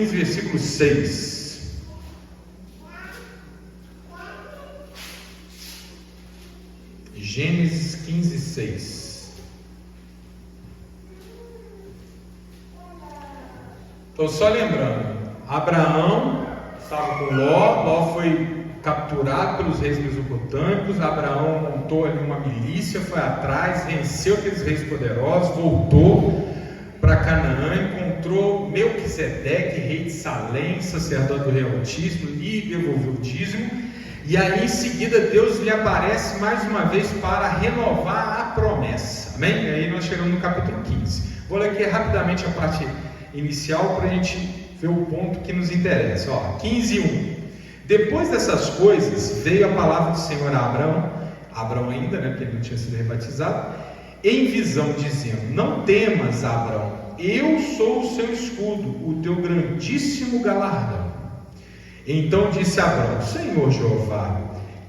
15, versículo 6. Gênesis 15, 6. Então, só lembrando, Abraão estava com Ló foi capturado pelos reis mesopotâmicos. Abraão montou ali uma milícia, foi atrás, venceu aqueles reis poderosos, voltou para Canaã, encontrou Melquisedeque, rei de Salém, sacerdote do Rei Altíssimo, lhe devolveu o dízimo, e aí em seguida Deus lhe aparece mais uma vez para renovar a promessa, amém? E aí nós chegamos no capítulo 15, vou ler aqui rapidamente a parte inicial para a gente ver o ponto que nos interessa. 15, 1. Depois dessas coisas veio a palavra do Senhor a Abraão ainda, porque ele não tinha sido rebatizado, em visão, dizendo: não temas, Abraão, eu sou o seu escudo, o teu grandíssimo galardão. Então disse Abraão: Senhor Jeová,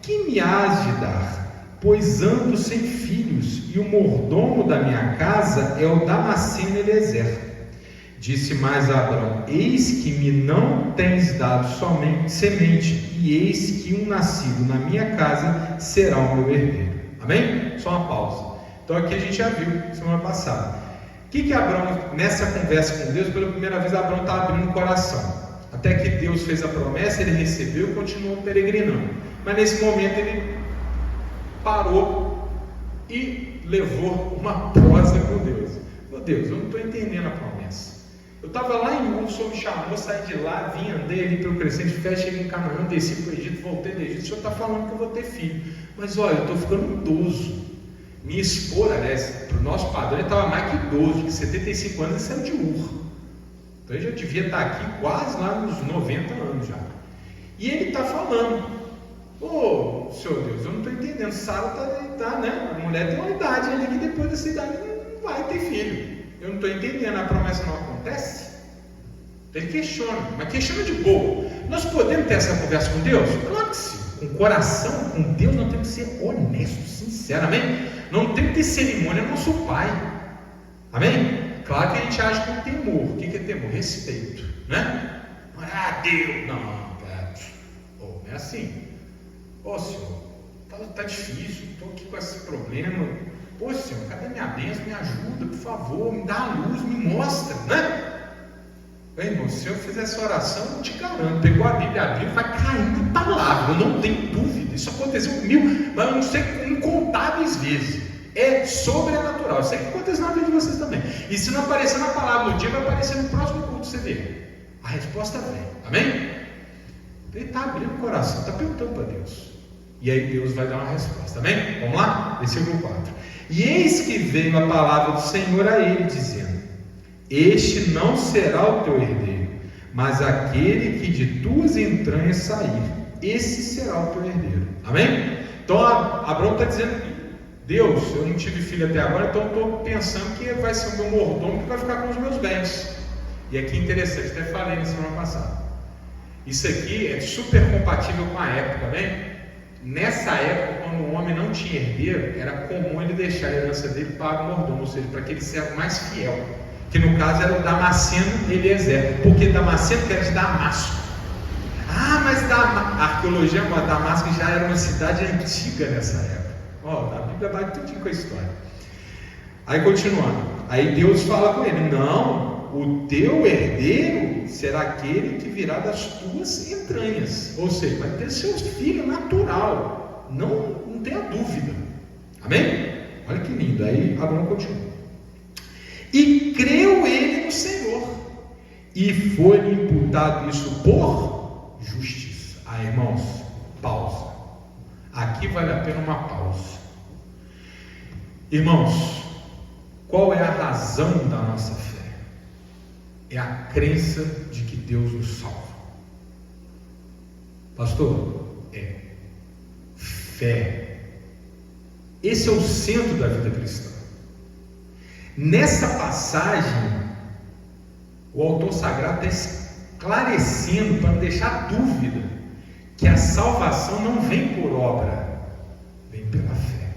que me has de dar? Pois ando sem filhos, e o mordomo da minha casa é o Damasceno Eliezer. Disse mais a Abraão: eis que me não tens dado somente semente, e eis que um nascido na minha casa será o meu herdeiro. Amém? Só uma pausa. Então aqui a gente já viu semana passada. O que Abraão, nessa conversa com Deus, pela primeira vez Abraão está abrindo o coração. Até que Deus fez a promessa, ele recebeu e continuou peregrinando. Mas nesse momento ele parou e levou uma prosa com Deus. Meu Deus, eu não estou entendendo a promessa. Eu estava lá em Ur, o Senhor me chamou, saí de lá, vim, andei ali pelo Crescente de Fé, cheguei em Canaã, desci para o Egito, voltei do Egito. O Senhor está falando que eu vou ter filho. Mas olha, eu estou ficando idoso. Minha esposa, para o nosso padrão, ele estava mais que idoso, de 75 anos, ele saiu de Ur. Então ele já devia estar aqui quase lá nos 90 anos já. E ele está falando: Senhor Deus, eu não estou entendendo. Sara está, né? A mulher tem uma idade ali que depois dessa idade não vai ter filho. Eu não estou entendendo, a promessa não acontece? Ele questiona, mas questiona de boa. Nós podemos ter essa conversa com Deus? Claro que sim. Com o coração, com Deus, nós temos que ser honestos, sinceros, amém? Não tem que ter cerimônia no nosso Pai, amém? Claro que a gente age com temor. O que é temor? Respeito, né? Deus, não é assim. Senhor, tá difícil, estou aqui com esse problema. Senhor, cadê minha bênção? Me ajuda, por favor, me dá a luz, me mostra, né? Irmão, se eu fizer essa oração, eu te garanto, pegou a Bíblia vai caindo em palavra, eu não tenho dúvida. Isso aconteceu comigo, mas eu não sei incontáveis vezes. É sobrenatural. Eu sei que acontece na vida de vocês também. E se não aparecer na palavra no dia, vai aparecer no próximo culto, você vê. A resposta vem, amém? Ele está abrindo o coração, está perguntando para Deus. E aí Deus vai dar uma resposta, amém? Vamos lá? Versículo 4. E eis que veio a palavra do Senhor a ele, dizendo: este não será o teu herdeiro, mas aquele que de tuas entranhas sair, esse será o teu herdeiro. Amém? Então Abraão está dizendo: Deus, eu não tive filho até agora, então eu estou pensando que vai ser o meu mordomo que vai ficar com os meus bens. E aqui interessante, até falei na semana passada, isso aqui é super compatível com a época, amém? Nessa época, quando o homem não tinha herdeiro, era comum ele deixar a herança dele para o mordomo, ou seja, para aquele servo mais fiel, que no caso era o Damasceno Eliezer, porque Damasceno era de Damasco. Mas a arqueologia, Damasco já era uma cidade antiga nessa época. A Bíblia vai tudo com a história. Aí continuando, aí Deus fala com ele: não, o teu herdeiro será aquele que virá das tuas entranhas, ou seja, vai ter seu filho natural, não tenha dúvida, amém? Olha que lindo. Aí Abraão continua: e creu ele no Senhor, e foi-lhe imputado isso por justiça. Irmãos, pausa. Aqui vale a pena uma pausa. Irmãos, qual é a razão da nossa fé? É a crença de que Deus nos salva. Pastor, fé. Esse é o centro da vida cristã. Nessa passagem, o autor sagrado está esclarecendo, para não deixar dúvida, que a salvação não vem por obra, vem pela fé.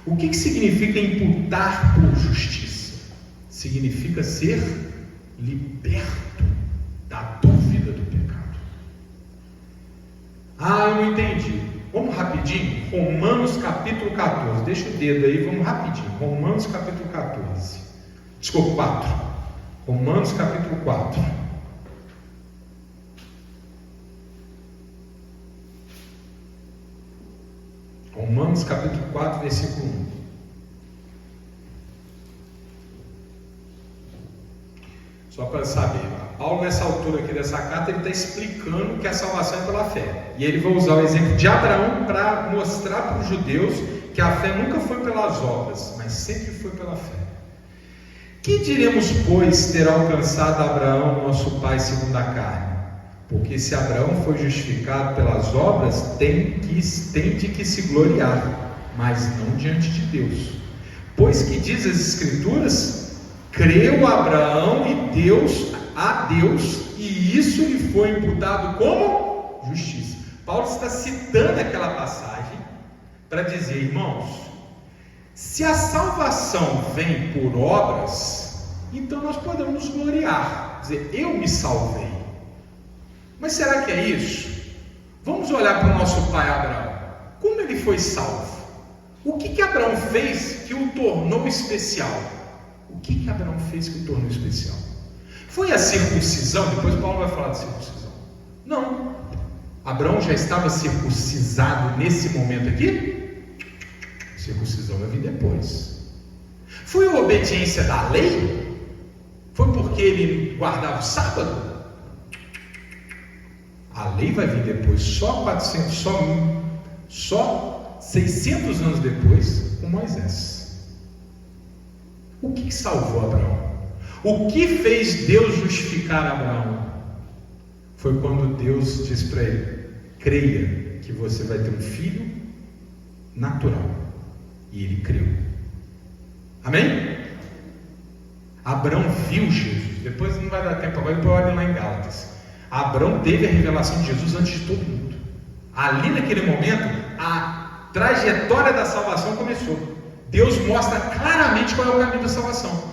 O que significa imputar por justiça? Significa ser liberto da Ah, eu não entendi. Vamos rapidinho? Romanos capítulo 14. Deixa o dedo aí, vamos rapidinho. Romanos capítulo 14. Desculpa, 4. Romanos capítulo 4. Romanos capítulo 4, versículo 1. Só para saber, Paulo nessa altura aqui dessa carta, ele está explicando que a salvação é pela fé. E ele vai usar o exemplo de Abraão para mostrar para os judeus que a fé nunca foi pelas obras, mas sempre foi pela fé. Que diremos, pois, ter alcançado Abraão, nosso pai, segundo a carne? Porque se Abraão foi justificado pelas obras, tem de que se gloriar, mas não diante de Deus. Pois que diz as Escrituras, creu Abraão a Deus, e isso lhe foi imputado como justiça. Paulo está citando aquela passagem para dizer, irmãos, se a salvação vem por obras, então nós podemos nos gloriar, dizer, eu me salvei. Mas será que é isso? Vamos olhar para o nosso pai Abraão. Como ele foi salvo? O que Abraão fez que o tornou especial? O que Abraão fez que o tornou especial? Foi a circuncisão? Depois Paulo vai falar de circuncisão. Não. Abraão já estava circuncisado nesse momento aqui? A circuncisão vai vir depois. Foi a obediência da lei? Foi porque ele guardava o sábado? A lei vai vir depois, só 600 anos depois, com Moisés. O que salvou Abraão? O que fez Deus justificar Abraão? Foi quando Deus disse para ele, creia que você vai ter um filho natural. E ele creu. Amém? Abraão viu Jesus. Depois não vai dar tempo agora, depois olha lá em Gálatas. Abraão teve a revelação de Jesus antes de todo mundo. Ali naquele momento, a trajetória da salvação começou. Deus mostra claramente qual é o caminho da salvação.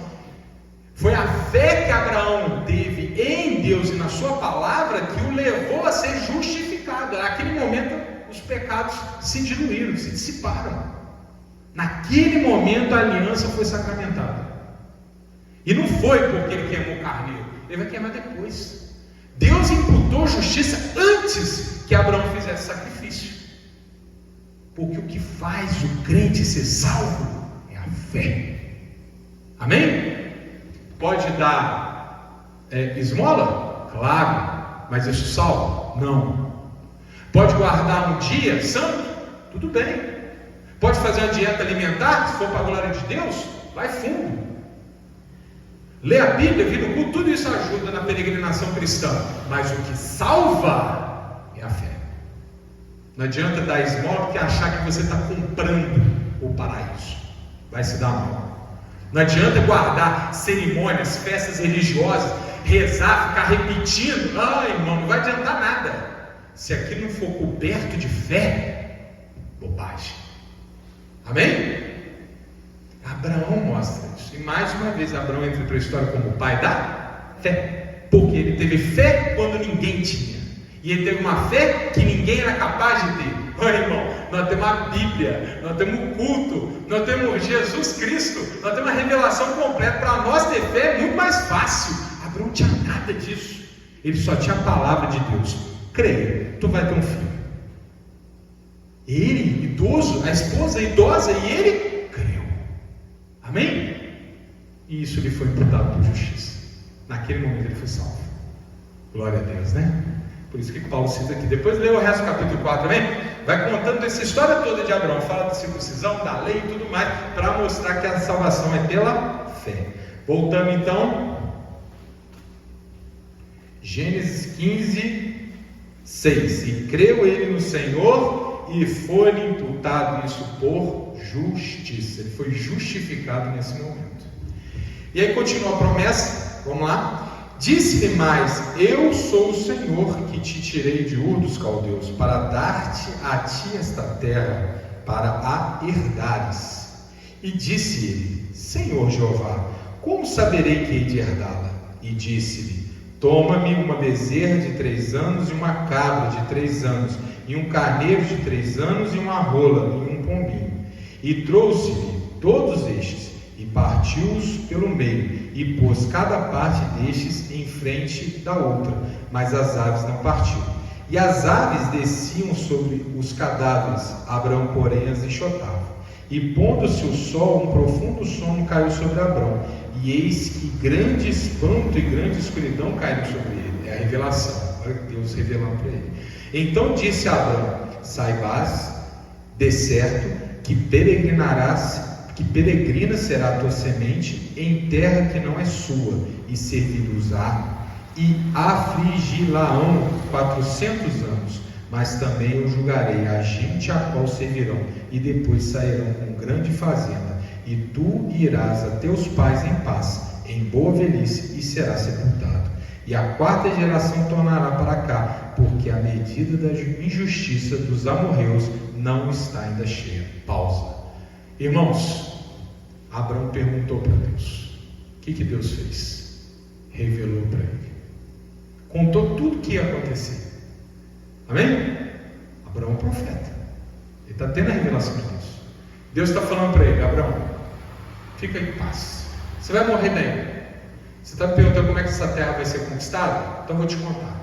Foi a fé que Abraão teve em Deus e na sua palavra que o levou a ser justificado. Naquele momento, os pecados se diluíram, se dissiparam. Naquele momento, a aliança foi sacramentada. E não foi porque ele queimou o carneiro, ele vai queimar depois. Deus imputou justiça antes que Abraão fizesse sacrifício. Porque o que faz o crente ser salvo é a fé. Amém? Pode dar esmola? Claro. Mas isso salva? Não. Pode guardar um dia santo? Tudo bem. Pode fazer uma dieta alimentar? Se for para a glória de Deus, vai fundo. Ler a Bíblia, vir no culto, tudo isso ajuda na peregrinação cristã. Mas o que salva é a fé. Não adianta dar esmola porque achar que você está comprando o paraíso. Vai se dar mal. Não adianta guardar cerimônias, festas religiosas, rezar, ficar repetindo. Irmão, não vai adiantar nada. Se aqui não for coberto de fé, bobagem. Amém? Abraão mostra isso. E mais uma vez Abraão entra para a história como o pai da fé. Porque ele teve fé quando ninguém tinha. E ele teve uma fé que ninguém era capaz de ter. Olha, irmão, nós temos a Bíblia, nós temos o culto, nós temos Jesus Cristo, nós temos a revelação completa. Para nós ter fé é muito mais fácil. Abraão não tinha nada disso. Ele só tinha a palavra de Deus. Creia, tu vai ter um filho. Ele, idoso, a esposa idosa, e ele creu. Amém? E isso lhe foi imputado por justiça. Naquele momento ele foi salvo. Glória a Deus, né? Por isso que Paulo cita aqui. Depois lê o resto do capítulo 4 também. Vai contando essa história toda de Abraão. Fala da circuncisão, da lei e tudo mais, para mostrar que a salvação é pela fé. Voltando então. Gênesis 15, 6. E creu ele no Senhor, e foi-lhe imputado isso por justiça. Ele foi justificado nesse momento. E aí continua a promessa. Vamos lá. Disse-lhe mais: eu sou o Senhor que te tirei de Ur dos Caldeus, para dar-te a ti esta terra, para a herdares. E disse ele: Senhor Jeová, como saberei que hei de herdá-la? E disse-lhe: toma-me uma bezerra de 3 anos e uma cabra de 3 anos, e um carneiro de 3 anos e uma rola e um pombinho. E trouxe-lhe todos estes, e partiu-os pelo meio, e pôs cada parte destes em frente da outra, mas as aves não partiu. E as aves desciam sobre os cadáveres, Abrão, porém, as enxotava. E pondo-se o sol, um profundo sono caiu sobre Abrão, e eis que grande espanto e grande escuridão caíram sobre ele. É a revelação, olha Deus revelando para ele. Então disse Abrão: saibás de certo que peregrina será a tua semente em terra que não é sua, e servir-vos-á, e afligi-la-ão 400 anos, mas também eu julgarei a gente a qual servirão, e depois sairão com grande fazenda, e tu irás a teus pais em paz, em boa velhice, e serás sepultado. E a 4ª geração tornará para cá, porque a medida da injustiça dos amorreus não está ainda cheia. Pausa. Irmãos, Abraão perguntou para Deus. O que Deus fez? Revelou para ele. Contou tudo o que ia acontecer. Amém? Abraão é um profeta. Ele está tendo a revelação de Deus. Deus está falando para ele: Abraão, fica em paz. Você vai morrer bem. Você está me perguntando como é que essa terra vai ser conquistada? Então eu vou te contar.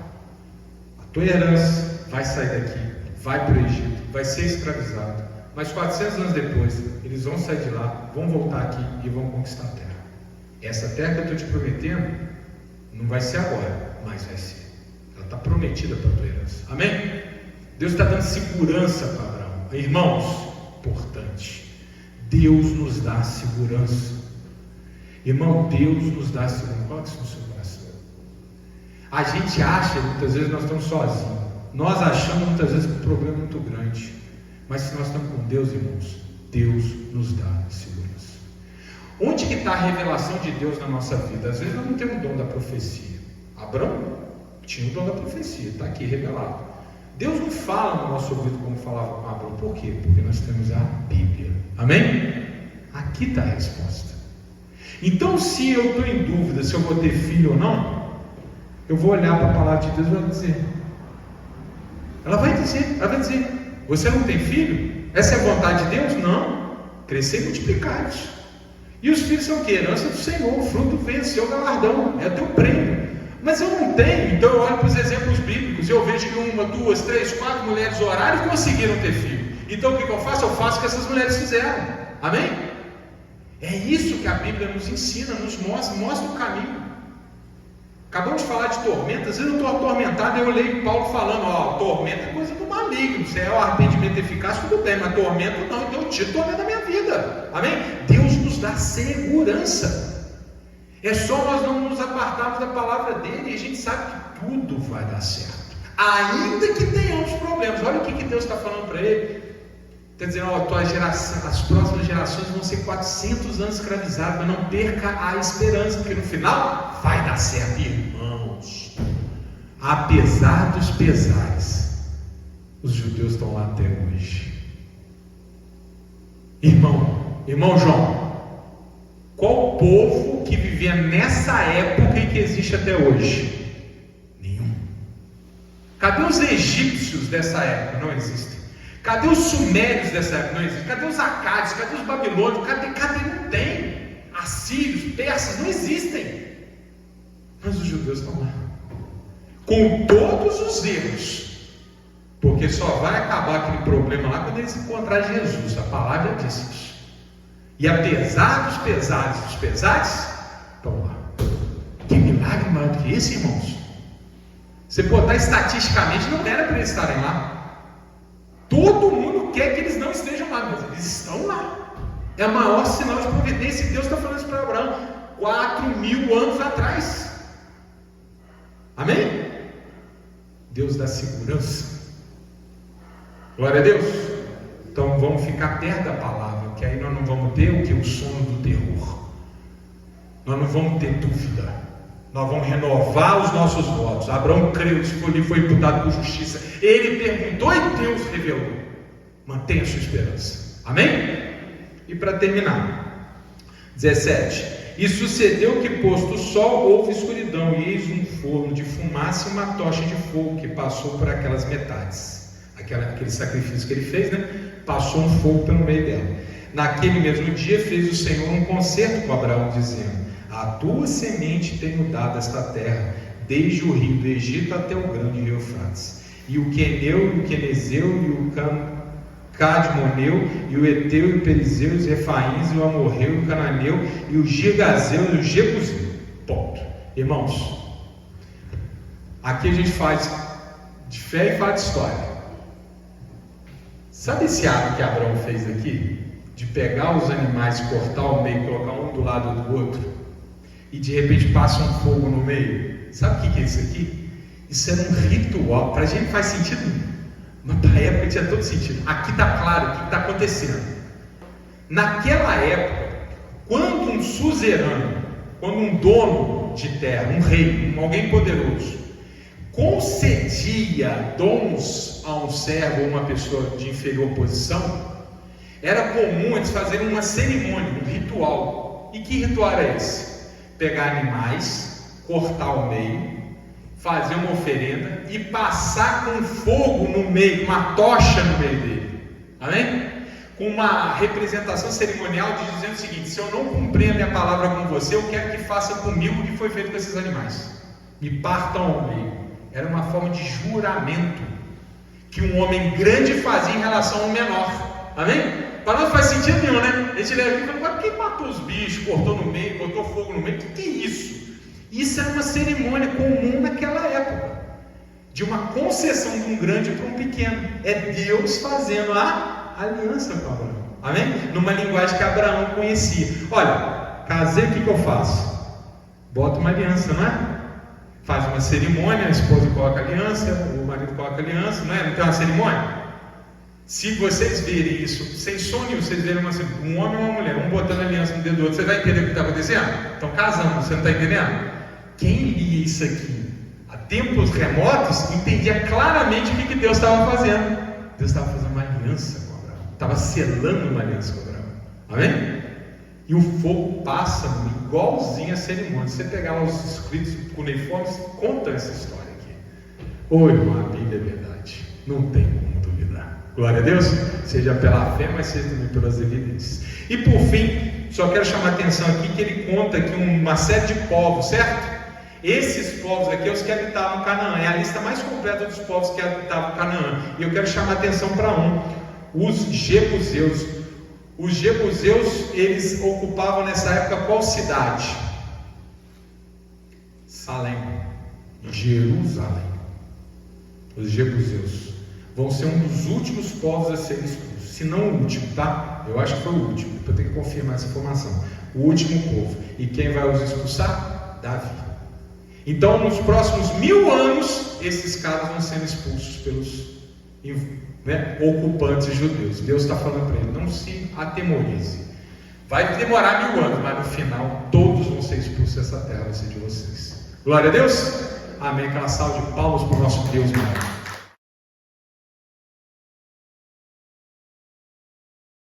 A tua herança vai sair daqui, vai para o Egito, vai ser escravizado. Mas 400 anos depois, eles vão sair de lá, vão voltar aqui e vão conquistar a terra. Essa terra que eu estou te prometendo, não vai ser agora, mas vai ser. Ela está prometida para a tua herança. Amém? Deus está dando segurança para Abraão. Irmãos, importante, Deus nos dá segurança. Irmão, Deus nos dá segurança. Coloque isso no seu coração. A gente acha, muitas vezes, nós estamos sozinhos. Nós achamos, muitas vezes, que o problema é muito grande. Mas se nós estamos com Deus, irmãos, Deus nos dá segurança. Onde que está a revelação de Deus na nossa vida? Às vezes nós não temos o dom da profecia. Abraão tinha o dom da profecia, está aqui revelado. Deus não fala no nosso ouvido como falava com Abraão. Por quê? Porque nós temos a Bíblia. Amém? Aqui está a resposta. Então, se eu estou em dúvida se eu vou ter filho ou não, eu vou olhar para a palavra de Deus e vou dizer. Ela vai dizer, você não tem filho? Essa é a vontade de Deus? Não. Crescer e multiplicar-vos. E os filhos são o que? Herança do Senhor, o fruto vem, seu galardão, é o teu prêmio. Mas eu não tenho, então eu olho para os exemplos bíblicos e eu vejo que 1, 2, 3, 4 mulheres oraram e conseguiram ter filho. Então o que eu faço? Eu faço o que essas mulheres fizeram. Amém? É isso que a Bíblia nos ensina, nos mostra o caminho. Acabamos de falar de tormenta. Às vezes eu estou atormentado e eu leio Paulo falando: tormenta é coisa do maligno. Se é o arrependimento eficaz, tudo bem, mas tormenta não. Então eu tiro tormenta da minha vida. Amém? Deus nos dá segurança. É só nós não nos apartarmos da palavra dele e a gente sabe que tudo vai dar certo, ainda que tenhamos problemas. Olha o que Deus está falando para ele. Está dizendo: tua geração, as próximas gerações vão ser 400 anos escravizados, mas não perca a esperança, porque no final vai dar certo. Irmãos, apesar dos pesares, os judeus estão lá até hoje. Irmão João, qual povo que vivia nessa época e que existe até hoje? Nenhum. Cadê os egípcios dessa época? Não existem. Cadê os sumérios dessa época? Não existem. Cadê os acádios? Cadê os babilônios? Cadê? Não tem. Assírios, persas, não existem. Mas os judeus estão lá, com todos os erros, porque só vai acabar aquele problema lá quando eles encontrarem Jesus. A palavra diz isso. E apesar dos pesares, estão lá. Que milagre maior do que esse, irmãos? Você botar estatisticamente, não era para eles estarem lá. Todo mundo quer que eles não estejam lá, mas eles estão lá. É o maior sinal de providência. E Deus está falando isso para Abraão 4.000 anos atrás. Amém? Deus dá segurança. Glória a Deus. Então vamos ficar perto da palavra, que aí nós não vamos ter o que? O sono do terror. Nós não vamos ter dúvida. Nós vamos renovar os nossos votos. Abraão creu, foi imputado por justiça. Ele perguntou e Deus revelou. Mantenha a sua esperança. Amém? E para terminar, 17. E sucedeu que, posto o sol, houve escuridão, e eis um forno de fumaça e uma tocha de fogo que passou por aquelas metades. Aquele sacrifício que ele fez, né? Passou um fogo pelo meio dela. Naquele mesmo dia fez o Senhor um concerto com Abraão, dizendo: a tua semente tenho dado esta terra, desde o rio do Egito até o grande rio Eufrates. E o Queneu, e o Quenezeu, e o Cadmoneu, e o Eteu, e o Perizeu, e os Refaíns, e o Amorreu, e o Cananeu, e o Girgazeu, e o Jebuseu. Ponto. Irmãos, aqui a gente faz de fé e fala de história. Sabe esse ato que Abraão fez aqui? De pegar os animais, cortar ao meio, colocar um do lado do outro, e de repente passa um fogo no meio. Sabe o que é isso aqui? Isso era um ritual. Para a gente faz sentido, mas para a época tinha todo sentido. Aqui está claro o que está acontecendo. Naquela época, quando um suzerano, quando um dono de terra, um rei, alguém poderoso, concedia dons a um servo ou uma pessoa de inferior posição, era comum eles fazerem uma cerimônia, um ritual. E que ritual era esse? Pegar animais, cortar ao meio, fazer uma oferenda e passar com fogo no meio, uma tocha no meio dele. Amém? Com uma representação cerimonial de dizendo o seguinte: se eu não cumprir a minha palavra com você, eu quero que faça comigo o que foi feito com esses animais. Me partam ao meio. Era uma forma de juramento que um homem grande fazia em relação ao menor. Amém? Para nós faz sentido nenhum, né? A gente leva aqui e fala: mas quem matou os bichos, cortou no meio, botou fogo no meio? O que é isso? Isso era uma cerimônia comum naquela época, de uma concessão de um grande para um pequeno. É Deus fazendo a aliança com Abraão. Amém? Numa linguagem que Abraão conhecia. Olha, casei, o que eu faço? Bota uma aliança, não é? Faz uma cerimônia, a esposa coloca a aliança, o marido coloca a aliança, não é? Não tem uma cerimônia? Se vocês verem isso, sem sonho, vocês verem um homem e uma mulher, um botando aliança no dedo do outro, você vai entender o que está acontecendo? Estão casando, você não está entendendo? Quem lia isso aqui há tempos remotos entendia claramente o que Deus estava fazendo. Deus estava fazendo uma aliança com Abraão, estava selando uma aliança com Abraão. Amém? E o fogo passa igualzinho a cerimônia. Se você pegar lá os escritos cuneiformes, conta essa história aqui. Ô irmão, a Bíblia é verdade, não tem como duvidar. Glória a Deus, seja pela fé, mas seja também pelas evidências. E por fim, só quero chamar a atenção aqui que ele conta aqui uma série de povos, certo? Esses povos aqui, os que habitavam Canaã, é a lista mais completa dos povos que habitavam Canaã. E eu quero chamar a atenção para os Jebuseus. Os Jebuseus, eles ocupavam nessa época qual cidade? Salém, Jerusalém. Os Jebuseus vão ser um dos últimos povos a serem expulsos, se não o último, tá? Eu acho que foi o último, eu tenho que confirmar essa informação. O último povo. E quem vai os expulsar? Davi. Então, nos próximos 1000 anos, esses caras vão sendo expulsos pelos ocupantes judeus. Deus está falando para ele: não se atemorize. Vai demorar 1000 anos, mas no final, todos vão ser expulsos dessa terra, vai ser de vocês. Glória a Deus. Amém. Aquela salva de palmas para o nosso Deus maior.